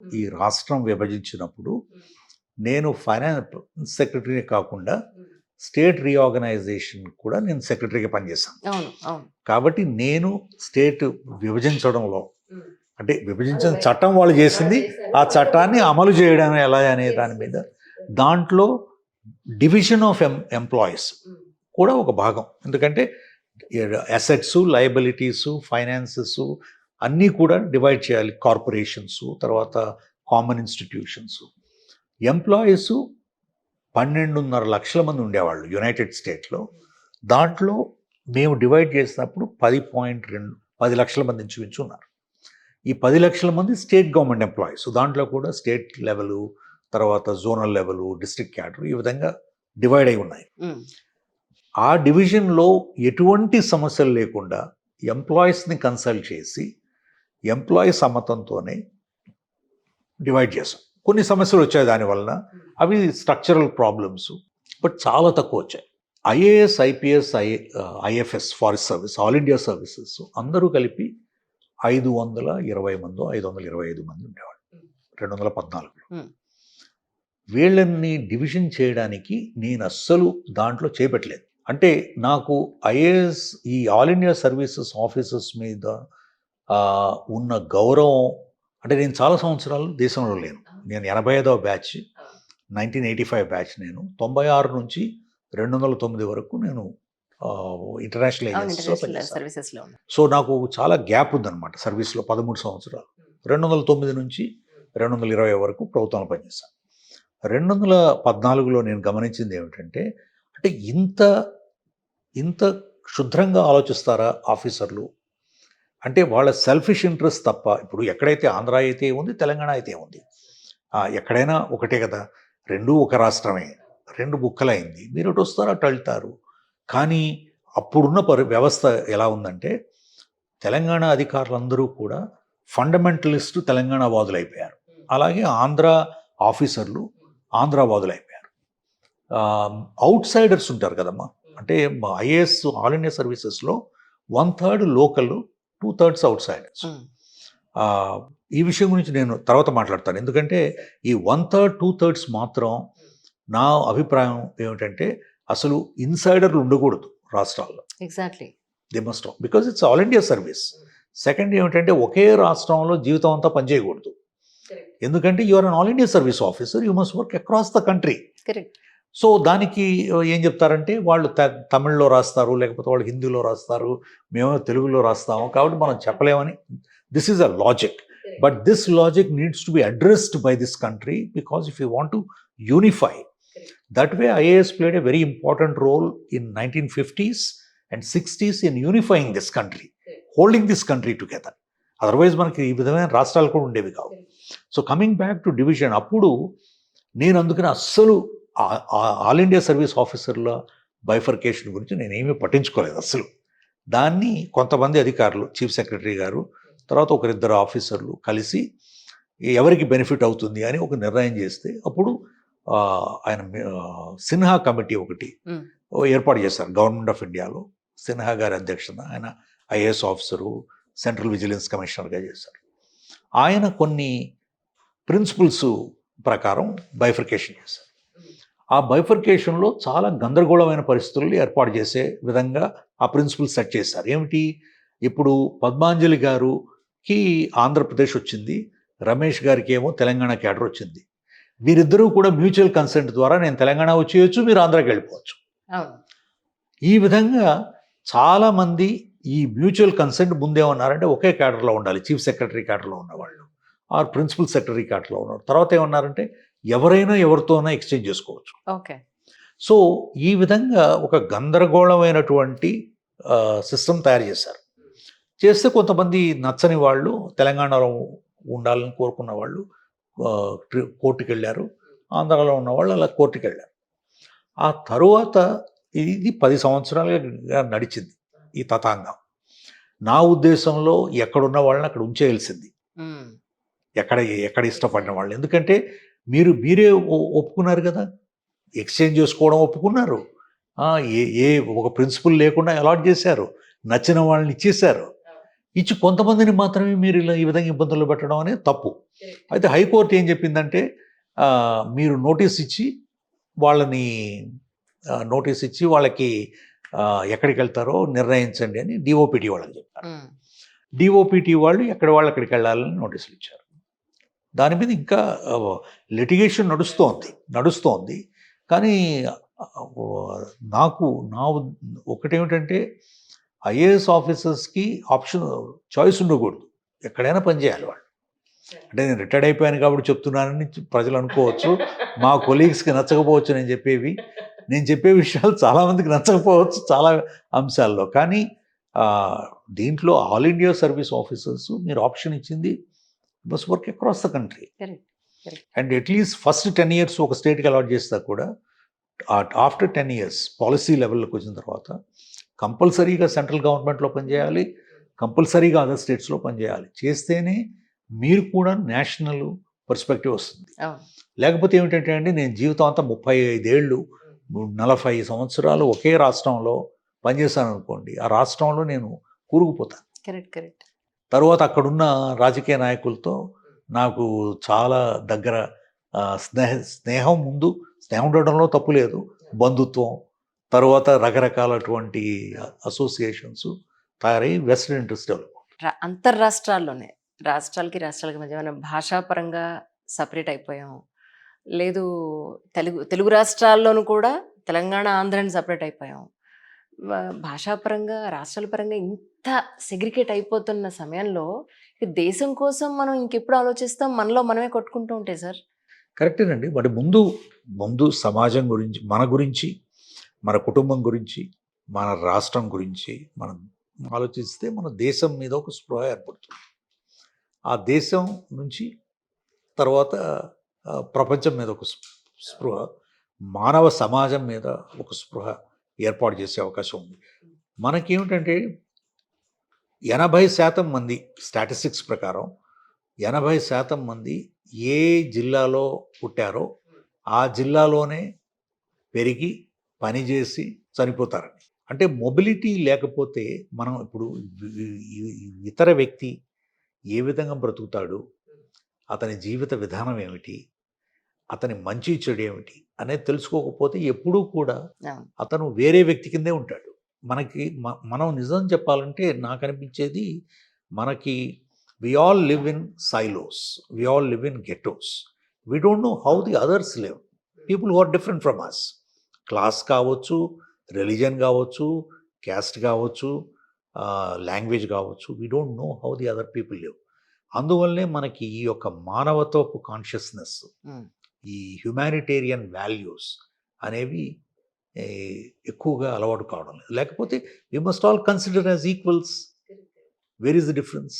ఈ రాష్ట్రం విభజించినప్పుడు నేను ఫైనాన్స్ సెక్రటరీనే కాకుండా స్టేట్ రీఆర్గనైజేషన్ కూడా నేను సెక్రటరీగా పనిచేశాను. కాబట్టి నేను స్టేట్ విభజించడంలో అంటే విభజించిన చట్టం వాళ్ళు చేసింది, ఆ చట్టాన్ని అమలు చేయడం ఎలా అనే దాని మీద దాంట్లో డివిజన్ ఆఫ్ ఎంప్లాయీస్ కూడా ఒక భాగం. ఎందుకంటే అసెట్స్, లయబిలిటీస్, ఫైనాన్సెస్ అన్నీ కూడా డివైడ్ చేయాలి. కార్పొరేషన్స్, తర్వాత కామన్ ఇన్స్టిట్యూషన్స్. ఎంప్లాయీస్ 12.5 లక్షల మంది ఉండేవాళ్ళు యునైటెడ్ స్టేట్లో. దాంట్లో మేము డివైడ్ చేసినప్పుడు 10 లక్షల మంది ఇంచుమించు ఉన్నారు. ఈ 10 లక్షల మంది స్టేట్ గవర్నమెంట్ ఎంప్లాయీస్. దాంట్లో కూడా స్టేట్ లెవెలు, తర్వాత జోనల్ లెవెలు, డిస్ట్రిక్ట్ క్యాడర్, ఈ విధంగా డివైడ్ అయి ఉన్నాయి. ఆ డివిజన్లో ఎటువంటి సమస్యలు లేకుండా ఎంప్లాయీస్ని కన్సల్ట్ చేసి ఎంప్లాయీ సమ్మతంతోనే డివైడ్ చేసాం. కొన్ని సమస్యలు వచ్చాయి దానివల్ల, అవి స్ట్రక్చరల్ ప్రాబ్లమ్స్, బట్ చాలా తక్కువ వచ్చాయి. IAS, IPS, IFS, forest service, all India services అందరూ కలిపి 520 మందో 525 మంది ఉండేవాళ్ళు 2014లో. వీళ్ళని డివిజన్ చేయడానికి నేను అస్సలు దాంట్లో చేపట్టలేదు. అంటే నాకు ఐఏఎస్, ఈ ఆల్ ఇండియా సర్వీసెస్ ఆఫీసర్స్ మీద ఉన్న గౌరవం, అంటే నేను చాలా సంవత్సరాలు దేశంలో లేను. నేను 85వ బ్యాచ్, 1985 బ్యాచ్. నేను 96 నుంచి 209 వరకు నేను ఇంటర్నేషనల్ ఏజెన్సీలో. సో నాకు చాలా గ్యాప్ ఉందన్నమాట సర్వీస్లో, 13 సంవత్సరాలు. 209 నుంచి 220 వరకు ప్రభుత్వంలో పనిచేశాను. 2014లో నేను గమనించింది ఏమిటంటే, అంటే ఇంత క్షుద్రంగా ఆలోచిస్తారా ఆఫీసర్లు? అంటే వాళ్ళ సెల్ఫిష్ ఇంట్రెస్ట్ తప్ప. ఇప్పుడు ఎక్కడైతే ఆంధ్ర అయితే ఉంది, తెలంగాణ అయితే ఉంది, ఎక్కడైనా ఒకటే కదా, రెండూ ఒక రాష్ట్రమే, 2 బుక్కలైంది. మీరు అటు వస్తారు, అటు వెళ్తారు. కానీ అప్పుడున్న వ్యవస్థ ఎలా ఉందంటే, తెలంగాణ అధికారులందరూ కూడా ఫండమెంటలిస్ట్ తెలంగాణవాదులు అయిపోయారు. అలాగే ఆంధ్ర ఆఫీసర్లు ఆంధ్రావాదులు అయిపోయారు. అవుట్ సైడర్స్ ఉంటారు కదమ్మా, అంటే ఐఏఎస్ ఆల్ ఇండియా సర్వీసెస్లో 1/3 లోకల్, 2/3 అవుట్ సైడర్స్. ఈ విషయం గురించి నేను తర్వాత మాట్లాడతాను. ఎందుకంటే ఈ 1/3, 2/3 మాత్రం నా అభిప్రాయం ఏమిటంటే, అసలు ఇన్సైడర్లు ఉండకూడదు రాష్ట్రాల్లో. Exactly, they must, because it's all India service. Second ఏమిటంటే, ఒకే రాష్ట్రంలో జీవితం అంతా పనిచేయకూడదు. ఎందుకంటే you are an all India service officer, you must work across the country. So దానికి ఏం చెప్తారంటే, వాళ్ళు తమిళ్లో రాస్తారు, లేకపోతే వాళ్ళు హిందీలో రాస్తారు, మేము తెలుగులో రాస్తాము, కాబట్టి మనం చెప్పలేమని. This is a logic, but this logic needs to be addressed by this country, because if you want to unify. That way IAS played a very important role in 1950s and 60s in unifying this country, holding this country together. Otherwise మనకి ఈ విధమైన రాష్ట్రాలు కూడా ఉండేవి కావు. So coming back to division, అప్పుడు నేను అందుకని అస్సలు ఆల్ ఇండియా సర్వీస్ ఆఫీసర్ల బైఫర్కేషన్ గురించి నేనేమీ పట్టించుకోలేదు అస్సలు. దాన్ని కొంతమంది అధికారులు, చీఫ్ సెక్రటరీ గారు, తర్వాత ఒకరిద్దరు ఆఫీసర్లు కలిసి ఎవరికి బెనిఫిట్ అవుతుంది అని ఒక నిర్ణయం చేస్తే, అప్పుడు ఆయన సిన్హా కమిటీ ఒకటి ఏర్పాటు చేశారు గవర్నమెంట్ ఆఫ్ ఇండియాలో. సిన్హా గారి అధ్యక్షత, ఆయన ఐఏఎస్ ఆఫీసరు, సెంట్రల్ విజిలెన్స్ కమిషనర్గా చేశారు. ఆయన కొన్ని ప్రిన్సిపల్స్ ప్రకారం బైఫర్కేషన్ చేశారు. ఆ బైఫర్కేషన్లో చాలా గందరగోళమైన పరిస్థితులు ఏర్పాటు చేసే విధంగా ఆ ప్రిన్సిపల్స్ సెట్ చేశారు. ఏమిటి, ఇప్పుడు పద్మాంజలి గారికి ఆంధ్రప్రదేశ్ వచ్చింది, రమేష్ గారికి ఏమో తెలంగాణ క్యాడర్ వచ్చింది. వీరిద్దరూ కూడా మ్యూచువల్ కన్సెంట్ ద్వారా నేను తెలంగాణ వచ్చేయచ్చు, మీరు ఆంధ్రాకి వెళ్ళిపోవచ్చు. ఈ విధంగా చాలామంది ఈ మ్యూచువల్ కన్సెంట్ ముందేమన్నారంటే, ఒకే క్యాడర్లో ఉండాలి, చీఫ్ సెక్రటరీ క్యాడర్లో ఉన్నవాళ్ళు ఆర్ ప్రిన్సిపల్ సెక్రటరీ క్యాడర్లో ఉన్నారు. తర్వాత ఏమన్నారంటే, ఎవరైనా ఎవరితోనైనా ఎక్స్చేంజ్ చేసుకోవచ్చు. ఓకే. సో ఈ విధంగా ఒక గందరగోళమైనటువంటి సిస్టమ్ తయారు చేశారు. చేస్తే కొంతమంది నచ్చని వాళ్ళు, తెలంగాణలో ఉండాలని కోరుకున్న వాళ్ళు కోర్టుకు వెళ్ళారు, ఆంధ్రాలో ఉన్నవాళ్ళు అలా కోర్టుకు వెళ్ళారు. ఆ తరువాత ఇది 10 సంవత్సరాలుగా నడిచింది ఈ తతాంగం. నా ఉద్దేశంలో ఎక్కడున్న వాళ్ళని అక్కడ ఉంచేయాల్సింది, ఎక్కడ ఇష్టపడిన వాళ్ళు. ఎందుకంటే మీరే ఒప్పుకున్నారు కదా, ఎక్స్చేంజ్ చేసుకోవడం ఒప్పుకున్నారు, ఒక ప్రిన్సిపల్ లేకుండా అలాట్ చేశారు, నచ్చిన వాళ్ళని ఇచ్చేశారు. ఇచ్చి కొంతమందిని మాత్రమే మీరు ఇలా ఈ విధంగా ఇబ్బందులు పెట్టడం అనేది తప్పు. అయితే హైకోర్టు ఏం చెప్పిందంటే మీరు నోటీస్ ఇచ్చి వాళ్ళని నోటీస్ ఇచ్చి వాళ్ళకి ఎక్కడికి వెళ్తారో నిర్ణయించండి అని డిఓపిటి వాళ్ళకి చెప్పారు. డిఓపిటి వాళ్ళు వాళ్ళు అక్కడికి వెళ్ళాలని నోటీసులు ఇచ్చారు. దాని మీద ఇంకా లిటిగేషన్ నడుస్తోంది. కానీ నాకు ఒకటేమిటంటే ఐఏఎస్ ఆఫీసర్స్కి చాయిస్ ఉండకూడదు. ఎక్కడైనా పనిచేయాలి వాళ్ళు. అంటే నేను రిటైర్డ్ అయిపోయాను కాబట్టి చెప్తున్నానని ప్రజలు అనుకోవచ్చు. మా కొలీగ్స్కి నచ్చకపోవచ్చు నేను చెప్పే విషయాలు చాలామందికి నచ్చకపోవచ్చు చాలా అంశాల్లో. కానీ దీంట్లో ఆల్ ఇండియా సర్వీస్ ఆఫీసర్స్ మీరు ఆప్షన్ ఇచ్చింది must work across the country. And at least first 10 years ఒక స్టేట్కి అలాట్ చేస్తా కూడా ఆఫ్టర్ 10 years పాలసీ లెవెల్లోకి వచ్చిన తర్వాత కంపల్సరీగా సెంట్రల్ గవర్నమెంట్లో పనిచేయాలి, కంపల్సరీగా అదర్ స్టేట్స్లో పనిచేయాలి. చేస్తేనే మీరు కూడా నేషనల్ పర్స్పెక్టివ్ వస్తుంది. లేకపోతే ఏమిటంటే అండి, నేను జీవితం అంతా 35 ఏళ్ళు 40 సంవత్సరాలు ఒకే రాష్ట్రంలో పనిచేశాను అనుకోండి, ఆ రాష్ట్రంలో నేను కూరుకుపోతాను. కరెక్ట్. తర్వాత అక్కడున్న రాజకీయ నాయకులతో నాకు చాలా దగ్గర స్నేహం ఉండడంలో తప్పు లేదు, బంధుత్వం, తర్వాత రకరకాలటువంటి అసోసియేషన్స్ తయారై వెస్టర్న్ ఇంట్రెస్ట్ డెవలప్. అంతర్రాష్ట్రాల్లోనే రాష్ట్రాలకి మధ్య మనం భాషాపరంగా సపరేట్ అయిపోయాం. లేదు తెలుగు రాష్ట్రాల్లోనూ కూడా తెలంగాణ ఆంధ్రాని సపరేట్ అయిపోయాం. భాషాపరంగా రాష్ట్రాల పరంగా ఇంత సెగ్రిగేట్ అయిపోతున్న సమయంలో దేశం కోసం మనం ఇంకెప్పుడు ఆలోచిస్తాం? మనలో మనమే కొట్టుకుంటూ ఉంటే సార్. కరెక్టేనండి. మరి ముందు సమాజం గురించి, మన కుటుంబం గురించి, మన రాష్ట్రం గురించి మనం ఆలోచిస్తే మన దేశం మీద ఒక స్పృహ ఏర్పడుతుంది. ఆ దేశం నుంచి తర్వాత ప్రపంచం మీద ఒక స్పృహ, మానవ సమాజం మీద ఒక స్పృహ ఏర్పాటు చేసే అవకాశం ఉంది. మనకేమిటంటే 80% మంది స్టాటిస్టిక్స్ ప్రకారం 80% మంది ఏ జిల్లాలో పుట్టారో ఆ జిల్లాలోనే పెరిగి పనిచేసి చనిపోతారని. అంటే మొబిలిటీ లేకపోతే మనం ఇప్పుడు ఇతర వ్యక్తి ఏ విధంగా బ్రతుకుతాడు, అతని జీవిత విధానం ఏమిటి, అతని మంచి చెడు ఏమిటి అనేది తెలుసుకోకపోతే ఎప్పుడూ కూడా అతను వేరే వ్యక్తి కిందే ఉంటాడు. మనం నిజం చెప్పాలంటే నాకు అనిపించేది, మనకి we all live in silos, we all live in ghettos, we don't know how the others live, people who are different from us, class కావచ్చు, రిలీజన్ కావచ్చు, క్యాస్ట్ కావచ్చు, లాంగ్వేజ్ కావచ్చు, we don't know how the other people live. అందువల్లనే మనకి ఈ యొక్క మానవత్వపు consciousness, ఈ హ్యుమానిటేరియన్ వాల్యూస్ అనేవి ఎక్కువగా అలవాటు కావడం లేదు. లేకపోతే we must all consider as equals. Where is the difference?